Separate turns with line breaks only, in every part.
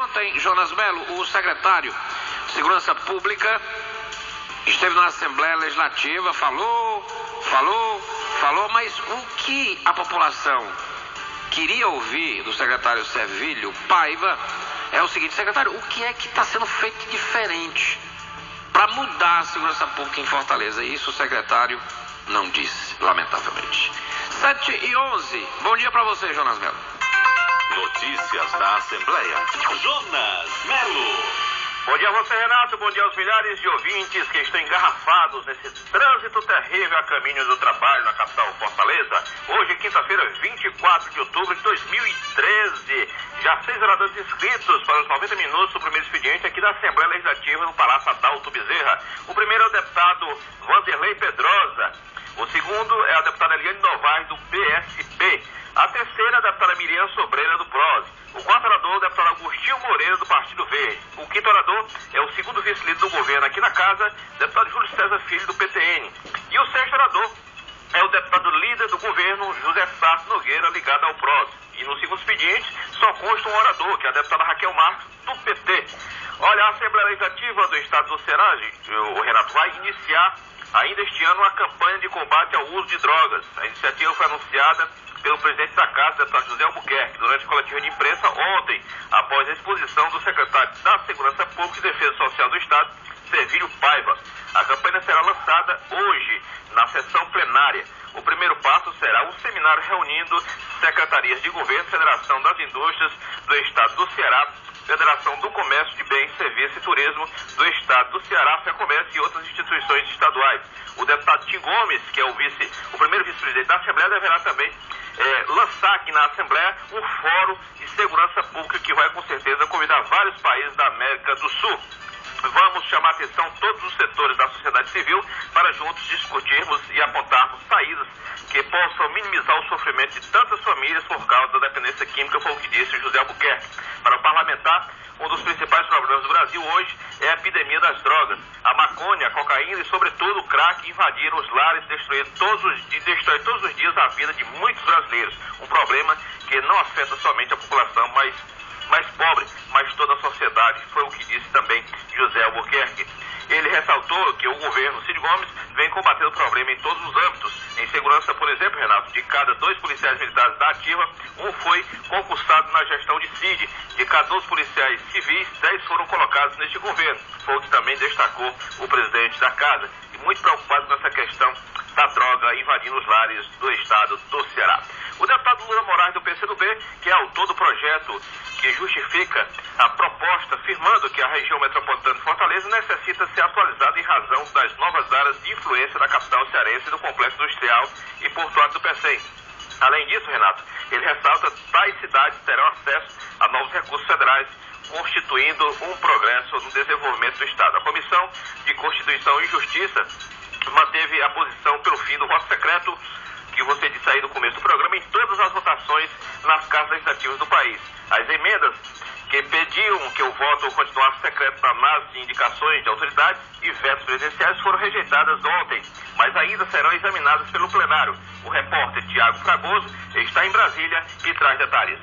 Ontem, Jonas Melo, o secretário de Segurança Pública, esteve na Assembleia Legislativa, falou, mas o que a população queria ouvir do secretário Servilho Paiva é o seguinte: secretário, o que é que está sendo feito de diferente para mudar a segurança pública em Fortaleza? E isso o secretário não disse, lamentavelmente. 7h11, bom dia para você, Jonas Melo.
Notícias da Assembleia. Jonas Melo.
Bom dia a você, Renato. Bom dia aos milhares de ouvintes que estão engarrafados nesse trânsito terrível a caminho do trabalho na capital Fortaleza. Hoje, quinta-feira, 24 de outubro de 2013. Já 6 oradores inscritos para os 90 minutos do primeiro expediente aqui da Assembleia Legislativa no Palácio Adalto Bezerra. O primeiro é o deputado Vanderlei Pedrosa. O segundo é a deputada Eliane Novaes, do PSB. A terceira é a deputada Miriam Sobreira, do PROS. O quarto orador é o deputado Agostinho Moreira, do Partido Verde. O quinto orador é o segundo vice-líder do governo aqui na casa, deputado Júlio César Filho, do PTN. E o sexto orador é o deputado líder do governo, José Sato Nogueira, ligado ao PROS. E no segundo expediente só consta um orador, que é a deputada Raquel Marques, do PT. Olha, a Assembleia Legislativa do Estado do Ceará, o Renato, vai iniciar ainda este ano uma campanha de combate ao uso de drogas. A iniciativa foi anunciada pelo presidente da Casa, deputado José Albuquerque, durante a coletiva de imprensa ontem, após a exposição do secretário da Segurança Pública e Defesa Social do Estado, Servilho Paiva. A campanha será lançada hoje, na sessão plenária. O primeiro passo será um seminário reunindo secretarias de governo, Federação das Indústrias do Estado do Ceará, Federação do Comércio de Bens, Serviços e Turismo do Estado do Ceará, FEComércio e outras instituições estaduais. O deputado Tim Gomes, que é o primeiro vice-presidente da Assembleia, deverá também lançar aqui na Assembleia um fórum de segurança pública que vai com certeza convidar vários países da América do Sul. Vamos chamar a atenção todos os setores da sociedade civil para juntos discutirmos e apontarmos saídas que possam minimizar o sofrimento de tantas famílias por causa da dependência química, foi o que disse José Albuquerque. Para o parlamentar, um dos principais problemas do Brasil hoje é a epidemia das drogas. A maconha, a cocaína e, sobretudo, o crack invadiram os lares e destrói todos os dias a vida de muitos brasileiros. Um problema que não afeta somente a população mais pobre, mas toda a sociedade, foi o que disse também José Albuquerque. Ele ressaltou que o governo Cid Gomes vem combatendo o problema em todos os âmbitos. Em segurança, por exemplo, Renato, de cada 2 policiais militares da ativa, um foi concursado na gestão de Cid. De cada 12 policiais civis, 10 foram colocados neste governo. Foi o que também destacou o presidente da casa. E muito preocupado com essa questão da droga invadindo os lares do estado do Ceará. O deputado Lula Moraes, do PCdoB, que é autor do projeto que justifica a proposta, afirmando que a região metropolitana de Fortaleza necessita ser atualizada em razão das novas áreas de influência da capital cearense e do complexo industrial e portuário do PECEM. Além disso, Renato, ele ressalta que tais cidades terão acesso a novos recursos federais, constituindo um progresso no desenvolvimento do Estado. A Comissão de Constituição e Justiça manteve a posição pelo fim do voto secreto, que você disse aí no começo do programa, em todas as votações nas casas legislativas do país. As emendas que pediam que o voto continuasse secreto nas indicações de autoridades e vetos presidenciais foram rejeitadas ontem, mas ainda serão examinadas pelo plenário. O repórter Tiago Fragoso está em Brasília e traz detalhes.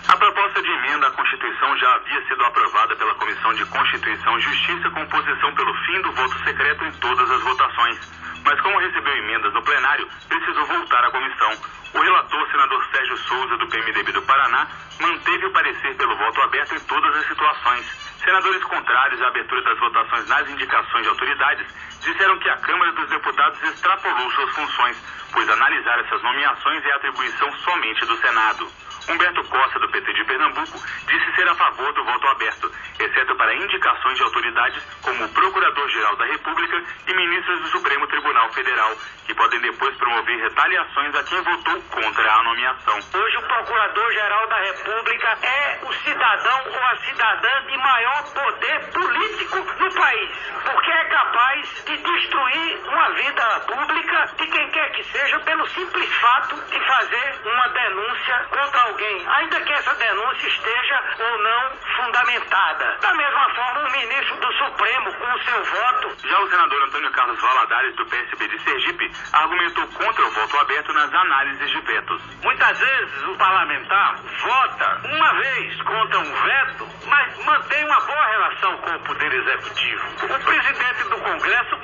A proposta de emenda à Constituição já havia sido aprovada pela Comissão de Constituição e Justiça com posição pelo fim do voto secreto em todas as votações. Mas como recebeu emendas no plenário, precisou voltar à comissão. O relator, senador Sérgio Souza, do PMDB do Paraná, manteve o parecer pelo voto aberto em todas as situações. Senadores contrários à abertura das votações nas indicações de autoridades disseram que a Câmara dos Deputados extrapolou suas funções, pois analisar essas nomeações é atribuição somente do Senado. Humberto Costa, do PT de Pernambuco, disse ser a favor do voto aberto, exceto para indicações de autoridades como o Procurador-Geral da República e ministros do Supremo Tribunal Federal, que podem depois promover retaliações a quem votou contra a nomeação.
Hoje o Procurador-Geral da República é o cidadão ou a cidadã de maior poder político no país, porque é capaz de destruir uma vida pública de quem quer que seja pelo simples fato de fazer uma denúncia contra alguém, ainda que essa denúncia esteja ou não fundamentada. Da mesma forma, o ministro do Supremo, com o seu voto...
Já o senador Antônio Carlos Valadares, do PSB de Sergipe, argumentou contra o voto aberto nas análises de vetos.
Muitas vezes o parlamentar vota uma vez contra contra um veto, mas mantém uma boa relação com o Poder Executivo. O presidente do Congresso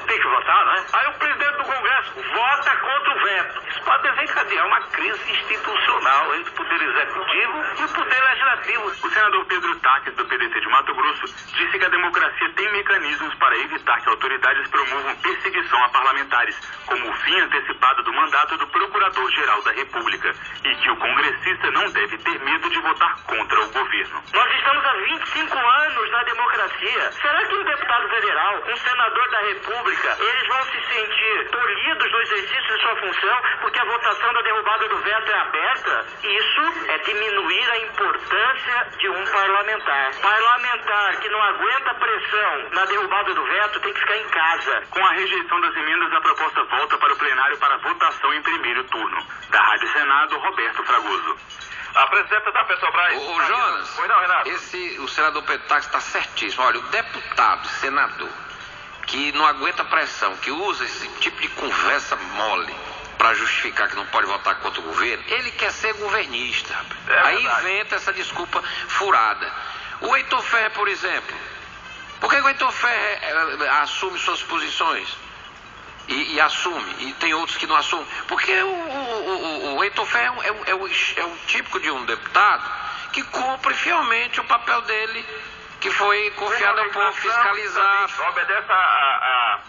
tem que votar, né? Aí o presidente do Congresso vota contra o veto. Isso pode desencadear uma crise institucional entre o Poder Executivo e o Poder Legislativo.
O senador Pedro Taques, do PDT de Mato Grosso, disse que a democracia tem mecanismos para evitar que autoridades promovam perseguição a parlamentares, como o fim antecipado do mandato do Procurador-Geral da República, e que o congressista não deve ter medo de votar contra o governo.
Nós estamos há 25 anos na democracia. Será que um deputado federal, um senador da República, eles vão se sentir tolhidos no exercício de sua função porque a votação da derrubada do veto é aberta? Isso é diminuir a importância de um parlamentar. Parlamentar que não aguenta pressão na derrubada do veto tem que ficar em casa.
Com a rejeição das emendas, a proposta volta para o plenário para votação em primeiro turno. Da Rádio Senado, Roberto Fragoso.
A presidenta da Petrobras...
Ô Jonas,
Oi, não, Renato.
o senador Pedro Taques está certíssimo. Olha, o deputado, senador, que não aguenta pressão, que usa esse tipo de conversa mole para justificar que não pode votar contra o governo, ele quer ser governista. Aí inventa essa desculpa furada. O Heitor Ferrer, por exemplo, por que o Heitor Ferrer assume suas posições? E assume, e tem outros que não assumem. Porque o Heitor Ferrer é o típico de um deputado que cumpre fielmente o papel dele, que foi confiado ao povo fiscalizar.
Obedece a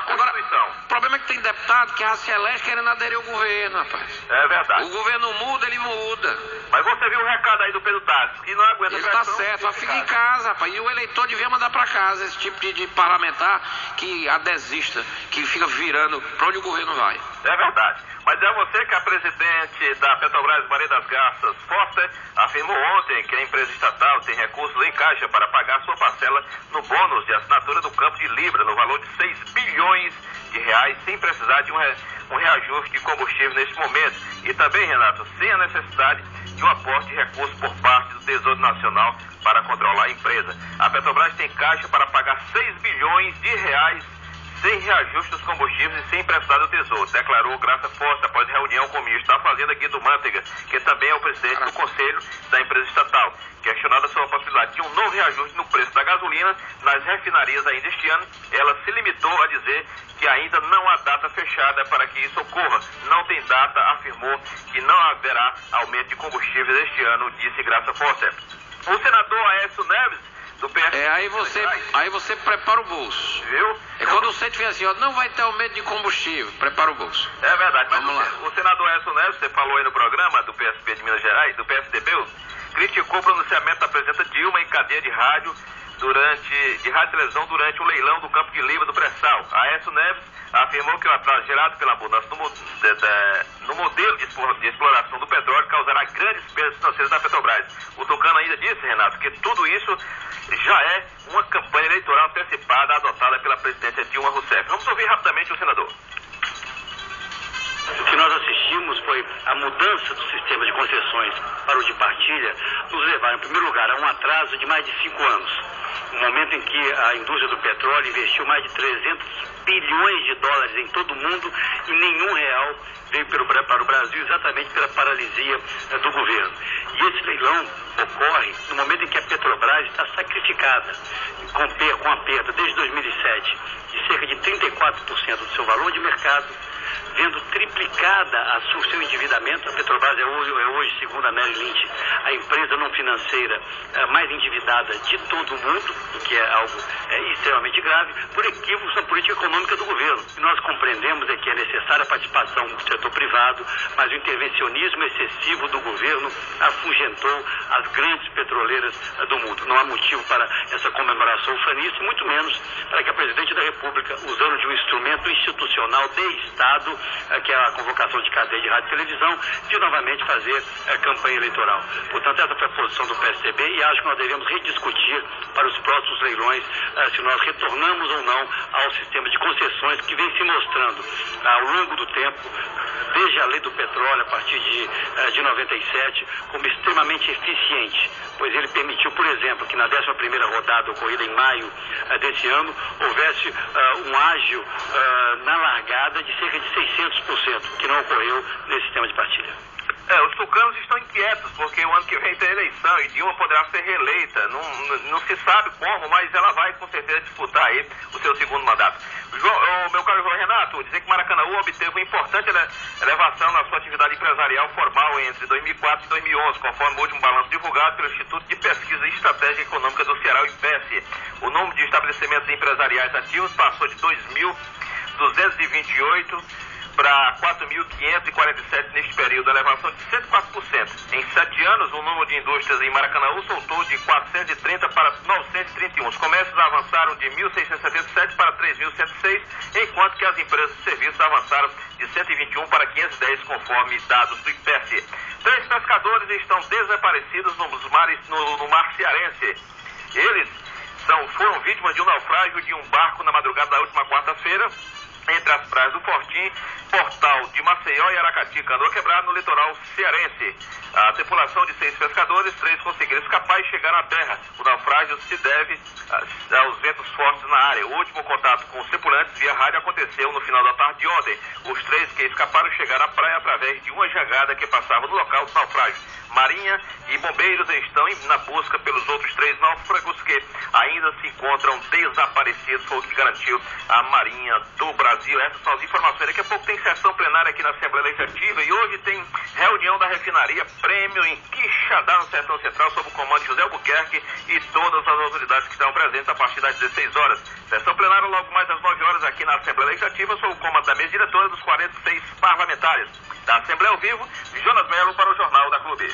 Constituição.
Agora, o problema é que tem deputado que se elege querendo aderir ao governo, rapaz.
É verdade.
O governo muda, ele muda.
Mas você viu o recado aí do Pedro Taques, que não aguenta
Ele está certo, mas fica em casa, rapaz. E o eleitor devia mandar para casa esse tipo de parlamentar que adesista, que fica virando para onde o governo vai.
É verdade. Mas é você que a presidente da Petrobras, Maria das Graças Foster, afirmou ontem que a empresa estatal tem recursos em caixa para pagar sua parcela no bônus de assinatura do Campo de Libra, no valor de 6 bilhões de reais, sem precisar de um reajuste de combustível neste momento. E também, Renato, sem a necessidade de um aporte de recursos por parte do Tesouro Nacional para controlar a empresa. A Petrobras tem caixa para pagar 6 bilhões de reais sem reajuste dos combustíveis e sem emprestar do Tesouro, declarou Graça Foster após reunião com o ministro da Fazenda, Guido Mantega, que também é o presidente do Conselho da empresa estatal. Questionada sobre a possibilidade de um novo reajuste no preço da gasolina nas refinarias ainda este ano, ela se limitou a dizer que ainda não há data fechada para que isso ocorra. Não tem data, afirmou que não haverá aumento de combustíveis este ano, disse Graça Foster. O senador Aécio Neves, do PSB...
Aí você prepara o bolso.
Viu?
É quando você tiver assim, ó, não vai ter aumento de combustível, prepara o bolso.
É verdade, mas
Vamos lá.
O senador Aécio Neves, você falou aí no programa do PSB de Minas Gerais, do PSDB, criticou o pronunciamento da presidenta Dilma em cadeia de rádio de rádio e televisão durante o leilão do Campo de Libra do Pré-Sal. Aécio Neves afirmou que o atraso gerado pela mudança no modelo de exploração do petróleo causará grandes perdas financeiras da Petrobras. O tucano ainda disse, Renato, que tudo isso já é uma campanha eleitoral antecipada adotada pela presidente Dilma Rousseff. Vamos ouvir rapidamente o senador.
O que nós assistimos foi a mudança do sistema de concessões para o de partilha, nos levar, em primeiro lugar, a um atraso de mais de 5 anos. No momento em que a indústria do petróleo investiu mais de 300 bilhões de dólares em todo o mundo e nenhum real veio para o Brasil exatamente pela paralisia do governo. E esse leilão ocorre no momento em que a Petrobras está sacrificada, com a perda desde 2007 de cerca de 34% do seu valor de mercado, vendo triplicada o seu endividamento. A Petrobras é hoje, segundo a Merrill Lynch, a empresa não financeira mais endividada de todo o mundo, o que é algo extremamente grave, por equívocos na política econômica do governo. E nós compreendemos que é necessária a participação do setor privado, mas o intervencionismo excessivo do governo afugentou as grandes petroleiras do mundo. Não há motivo para essa comemoração ufanista, muito menos para que a presidente da República, usando de um instrumento institucional de Estado, que é a convocação de cadeia de rádio e televisão, de novamente fazer campanha eleitoral. Portanto, essa foi a posição do PSDB e acho que nós devemos rediscutir para os próximos leilões se nós retornamos ou não ao sistema de concessões que vem se mostrando ao longo do tempo, desde a lei do petróleo, a partir de 97, como extremamente eficiente, pois ele permitiu, por exemplo, que na 11ª rodada ocorrida em maio desse ano, houvesse um ágio na largada de cerca de 600%, que não ocorreu nesse sistema de partilha.
Os tucanos estão inquietos, porque o ano que vem tem eleição e Dilma poderá ser reeleita. Não se sabe como, mas ela vai com certeza disputar aí o seu segundo mandato. Meu caro João Renato, dizer que Maracanaú obteve uma importante elevação na sua atividade empresarial formal entre 2004 e 2011, conforme o último balanço divulgado pelo Instituto de Pesquisa e Estratégia Econômica do Ceará, o IPES. O número de estabelecimentos empresariais ativos passou de 2.228 para 4.547 neste período, elevação de 104%. Em 7 anos, o número de indústrias em Maracanaú saltou de 430 para 931. Os comércios avançaram de 1.677 para 3.106, enquanto que as empresas de serviços avançaram de 121 para 510, conforme dados do IPES. 3 pescadores estão desaparecidos no mar cearense. Eles foram vítimas de um naufrágio de um barco na madrugada da última quarta-feira, entre as praias do Fortim, Portal de Maceió e Aracati, Canoa Quebrada, no litoral cearense. A tripulação de 6 pescadores, 3 conseguiram escapar e chegaram à terra. O naufrágio se deve aos ventos fortes na área. O último contato com os tripulantes via rádio aconteceu no final da tarde de ontem. Os 3 que escaparam chegaram à praia através de uma jangada que passava no local do naufrágio. Marinha e bombeiros estão na busca pelos outros 3 náufragos que ainda se encontram desaparecidos, foi o que garantiu a Marinha do Brasil. Essas são as informações. Daqui a pouco tem sessão plenária aqui na Assembleia Legislativa e hoje tem reunião da refinaria Prêmio em Quixadá, no Sertão Central, sob o comando de José Albuquerque e todas as autoridades que estão presentes a partir das 16 horas. Sessão plenária logo mais às 9 horas aqui na Assembleia Legislativa, sob o comando da mesa diretora dos 46 parlamentares. Da Assembleia ao vivo, Jonas Melo para o Jornal da Clube.